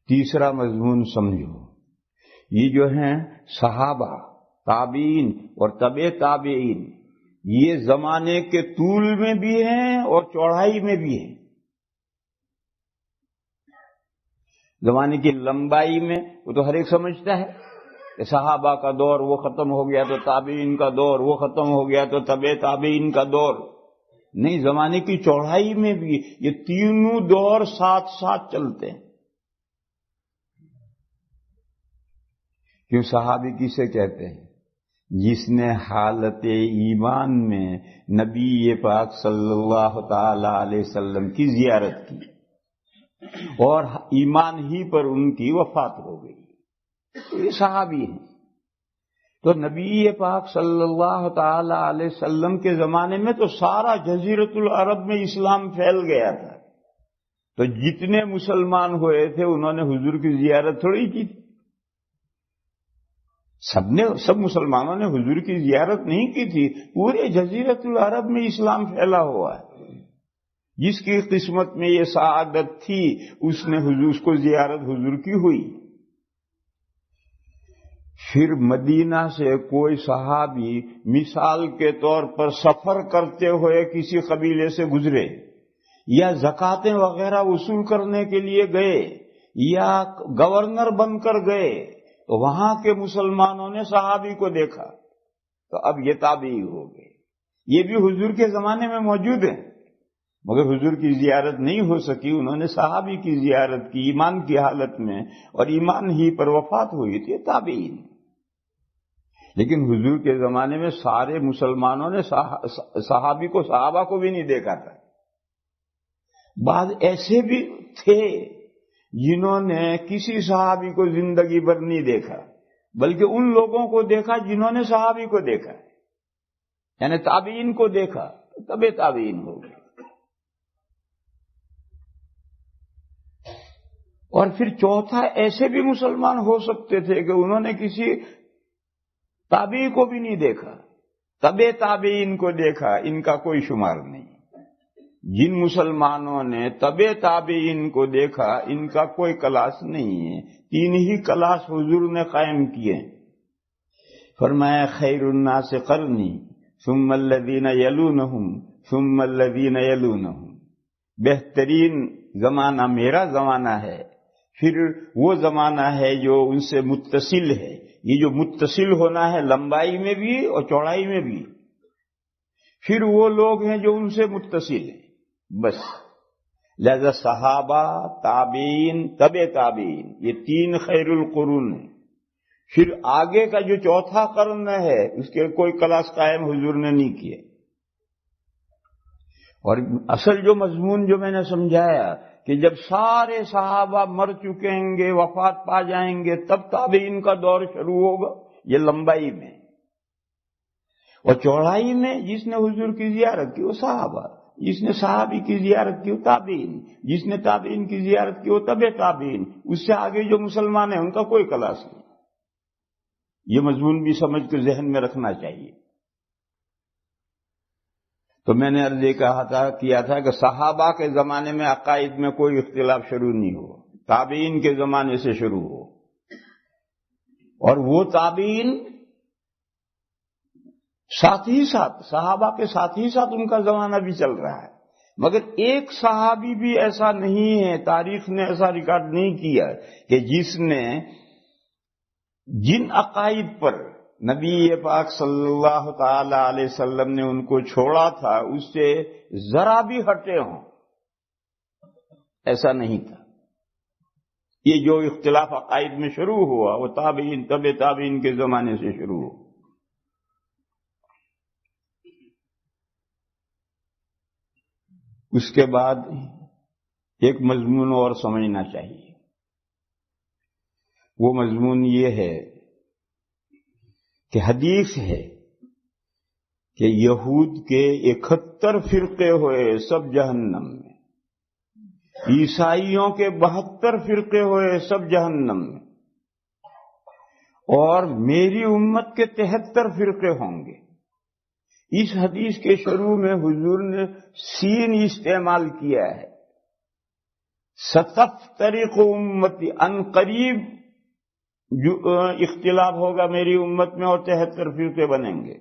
تیسرا مضمون سمجھو، یہ جو ہیں صحابہ، تابعین اور تبع تابعین، یہ زمانے کے طول میں بھی ہیں اور چوڑائی میں بھی ہیں۔ زمانے کی لمبائی میں وہ تو ہر ایک سمجھتا ہے کہ صحابہ کا دور وہ ختم ہو گیا تو تابعین کا دور، وہ ختم ہو گیا تو تبع تابعین کا دور۔ نہیں، زمانے کی چوڑائی میں بھی یہ تینوں دور ساتھ ساتھ چلتے ہیں۔ کیوں صحابی کسے کہتے ہیں؟ جس نے حالت ایمان میں نبی پاک صلی اللہ تعالی علیہ وسلم کی زیارت کی اور ایمان ہی پر ان کی وفات ہو گئی، تو یہ صحابی ہیں۔ تو نبی پاک صلی اللہ تعالی علیہ وسلم کے زمانے میں تو سارا جزیرۃ العرب میں اسلام پھیل گیا تھا، تو جتنے مسلمان ہوئے تھے انہوں نے حضور کی زیارت تھوڑی کی تھی۔ سب مسلمانوں نے حضور کی زیارت نہیں کی تھی، پورے جزیرۃ العرب میں اسلام پھیلا ہوا ہے۔ جس کی قسمت میں یہ سعادت تھی اس نے اس کو زیارت حضور کی ہوئی۔ پھر مدینہ سے کوئی صحابی مثال کے طور پر سفر کرتے ہوئے کسی قبیلے سے گزرے، یا زکاتیں وغیرہ وصول کرنے کے لیے گئے، یا گورنر بن کر گئے، تو وہاں کے مسلمانوں نے صحابی کو دیکھا تو اب یہ تابعی ہو گئے۔ یہ بھی حضور کے زمانے میں موجود ہیں، مگر حضور کی زیارت نہیں ہو سکی، انہوں نے صحابی کی زیارت کی ایمان کی حالت میں، اور ایمان ہی پر وفات ہوئی تھی، تابعین۔ لیکن حضور کے زمانے میں سارے مسلمانوں نے صحابی کو، صحابہ کو بھی نہیں دیکھا تھا۔ بعض ایسے بھی تھے جنہوں نے کسی صحابی کو زندگی بھر نہیں دیکھا، بلکہ ان لوگوں کو دیکھا جنہوں نے صحابی کو دیکھا، یعنی تابعین کو دیکھا، تبع تابعین ہو گئے۔ اور پھر چوتھا، ایسے بھی مسلمان ہو سکتے تھے کہ انہوں نے کسی تابعی کو بھی نہیں دیکھا، تبع تابعین کو دیکھا، ان کا کوئی شمار نہیں۔ جن مسلمانوں نے تبع تابعین کو دیکھا ان کا کوئی کلاس نہیں ہے، تین ہی کلاس حضور نے قائم کیے۔ فرمایا خیر الناس قرنی ثم الذین یلونہم ثم الذین یلونہم، بہترین زمانہ میرا زمانہ ہے، پھر وہ زمانہ ہے جو ان سے متصل ہے۔ یہ جو متصل ہونا ہے لمبائی میں بھی اور چوڑائی میں بھی، پھر وہ لوگ ہیں جو ان سے متصل ہیں، بس۔ لہذا صحابہ، تابعین، تبع تابعین، یہ تین خیر القرون ہیں۔ پھر آگے کا جو چوتھا قرن ہے اس کے کوئی کلاس قائم حضور نے نہیں کیے۔ اور اصل جو مضمون جو میں نے سمجھایا کہ جب سارے صحابہ مر چکیں گے، وفات پا جائیں گے، تب تابعین کا دور شروع ہوگا، یہ لمبائی میں۔ اور چوڑائی میں جس نے حضور کی زیارت کی وہ صحابہ، جس نے صحابی کی زیارت کی وہ تابعین، جس نے تابعین کی زیارت کی وہ تبع تابعین، اس سے آگے جو مسلمان ہیں ان کا کوئی کلاس نہیں۔ یہ مضمون بھی سمجھ کے ذہن میں رکھنا چاہیے۔ تو میں نے عرض کیا تھا کہ صحابہ کے زمانے میں عقائد میں کوئی اختلاف شروع نہیں ہو، تابعین کے زمانے سے شروع ہو، اور وہ تابعین ساتھ ہی ساتھ صحابہ کے ساتھ ہی ساتھ ان کا زمانہ بھی چل رہا ہے۔ مگر ایک صحابی بھی ایسا نہیں ہے، تاریخ نے ایسا ریکارڈ نہیں کیا کہ جس نے جن عقائد پر نبی پاک صلی اللہ تعالی علیہ وسلم نے ان کو چھوڑا تھا اس سے ذرا بھی ہٹے ہوں، ایسا نہیں تھا۔ یہ جو اختلاف عقائد میں شروع ہوا وہ تابعین، تبع تابعین کے زمانے سے شروع ہوا۔ اس کے بعد ایک مضمون اور سمجھنا چاہیے، وہ مضمون یہ ہے کہ حدیث ہے کہ یہود کے 71 فرقے ہوئے سب جہنم میں، عیسائیوں کے 72 فرقے ہوئے سب جہنم میں، اور میری امت کے 73 فرقے ہوں گے۔ اس حدیث کے شروع میں حضور نے سین استعمال کیا ہے، ستفترق امتی، ان قریب جو اختلاف ہوگا میری امت میں اور 73 فرقے بنیں گے.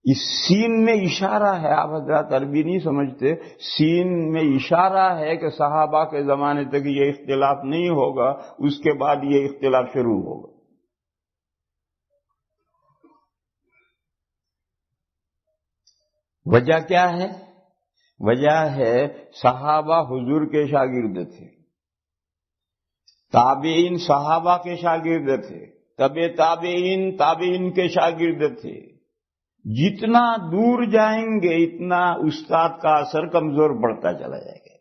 اس سین میں اشارہ ہے، آپ حضرات عربی نہیں سمجھتے، سین میں اشارہ ہے کہ صحابہ کے زمانے تک یہ اختلاف نہیں ہوگا، اس کے بعد یہ اختلاف شروع ہوگا. وجہ کیا ہے؟ وجہ ہے صحابہ حضور کے شاگرد تھے، تابعین صحابہ کے شاگرد تھے، تبع تابعین تابعین کے شاگرد تھے. جتنا دور جائیں گے اتنا استاد کا اثر کمزور پڑتا چلا جائے گا.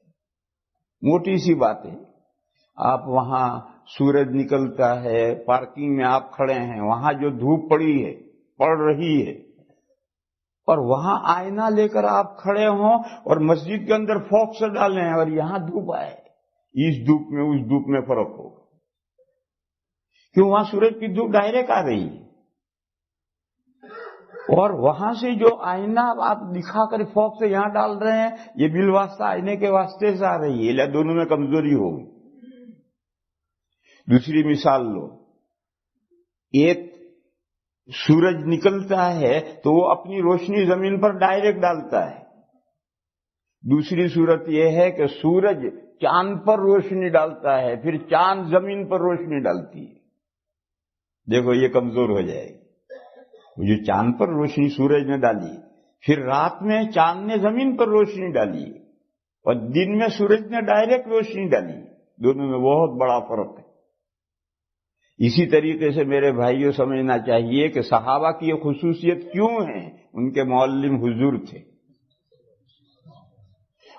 موٹی سی بات ہے. آپ وہاں سورج نکلتا ہے، پارکنگ میں آپ کھڑے ہیں، وہاں جو دھوپ پڑ رہی ہے، اور وہاں آئینہ لے کر آپ کھڑے ہوں اور مسجد کے اندر فوکس ڈالیں اور یہاں دھوپ آئے، اس دھوپ میں اس دھوپ میں فرق ہوگا. کیوں؟ وہاں سورج کی دھوپ ڈائریکٹ آ رہی ہے، اور وہاں سے جو آئینہ آپ دکھا کر فوق سے یہاں ڈال رہے ہیں، یہ بالواسطہ آئینے کے واسطے سے آ رہی ہے، دونوں میں کمزوری ہوگی. دوسری مثال لو، ایک سورج نکلتا ہے تو وہ اپنی روشنی زمین پر ڈائریکٹ ڈالتا ہے. دوسری صورت یہ ہے کہ سورج چاند پر روشنی ڈالتا ہے، پھر چاند زمین پر روشنی ڈالتی ہے. دیکھو یہ کمزور ہو جائے گی. جو چاند پر روشنی سورج نے ڈالی، پھر رات میں چاند نے زمین پر روشنی ڈالی، اور دن میں سورج نے ڈائریکٹ روشنی ڈالی. دونوں میں بہت بڑا فرق ہے. اسی طریقے سے میرے بھائیوں سمجھنا چاہیے کہ صحابہ کی یہ خصوصیت کیوں ہے؟ ان کے معلم حضور تھے.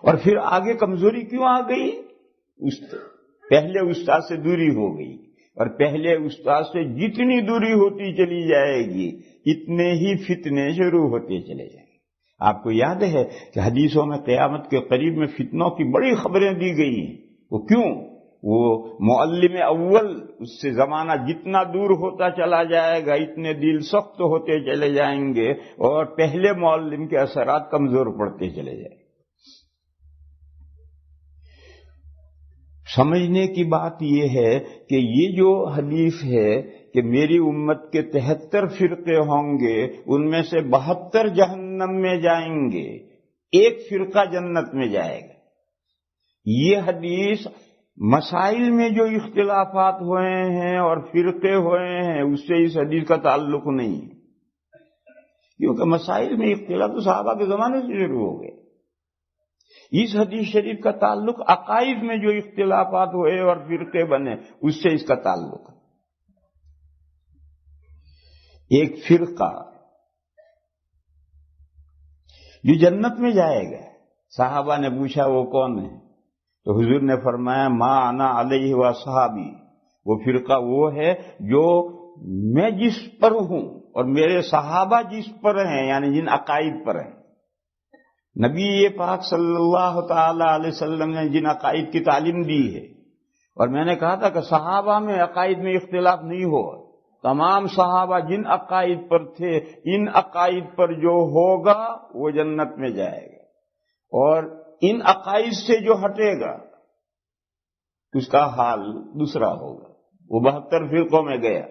اور پھر آگے کمزوری کیوں آ گئی؟ پہلے استاد سے دوری ہو گئی، اور پہلے استاد سے جتنی دوری ہوتی چلی جائے گی اتنے ہی فتنے شروع ہوتے چلے جائیں گے. آپ کو یاد ہے کہ حدیثوں میں قیامت کے قریب میں فتنوں کی بڑی خبریں دی گئی ہیں. وہ کیوں؟ وہ معلم اول، اس سے زمانہ جتنا دور ہوتا چلا جائے گا اتنے دل سخت ہوتے چلے جائیں گے، اور پہلے معلم کے اثرات کمزور پڑتے چلے جائیں گے. سمجھنے کی بات یہ ہے کہ یہ جو حدیث ہے کہ میری امت کے 73 فرقے ہوں گے، ان میں سے 72 جہنم میں جائیں گے، ایک فرقہ جنت میں جائے گا. یہ حدیث مسائل میں جو اختلافات ہوئے ہیں اور فرقے ہوئے ہیں اس سے اس حدیث کا تعلق نہیں ہے، کیونکہ مسائل میں اختلاف تو صحابہ کے زمانے سے شروع ہو گئے. اس حدیث شریف کا تعلق عقائد میں جو اختلافات ہوئے اور فرقے بنے اس سے اس کا تعلق ہے. ایک فرقہ جو جنت میں جائے گا، صحابہ نے پوچھا وہ کون ہے؟ تو حضور نے فرمایا ما انا علیہ و صحابی. وہ فرقہ وہ ہے جو میں جس پر ہوں اور میرے صحابہ جس پر ہیں، یعنی جن عقائد پر ہیں. نبی پاک صلی اللہ تعالی علیہ وسلم نے جن عقائد کی تعلیم دی ہے، اور میں نے کہا تھا کہ صحابہ میں عقائد میں اختلاف نہیں ہو، تمام صحابہ جن عقائد پر تھے ان عقائد پر جو ہوگا وہ جنت میں جائے گا، اور ان عقائد سے جو ہٹے گا اس کا حال دوسرا ہوگا. وہ 72 فرقوں میں گیا.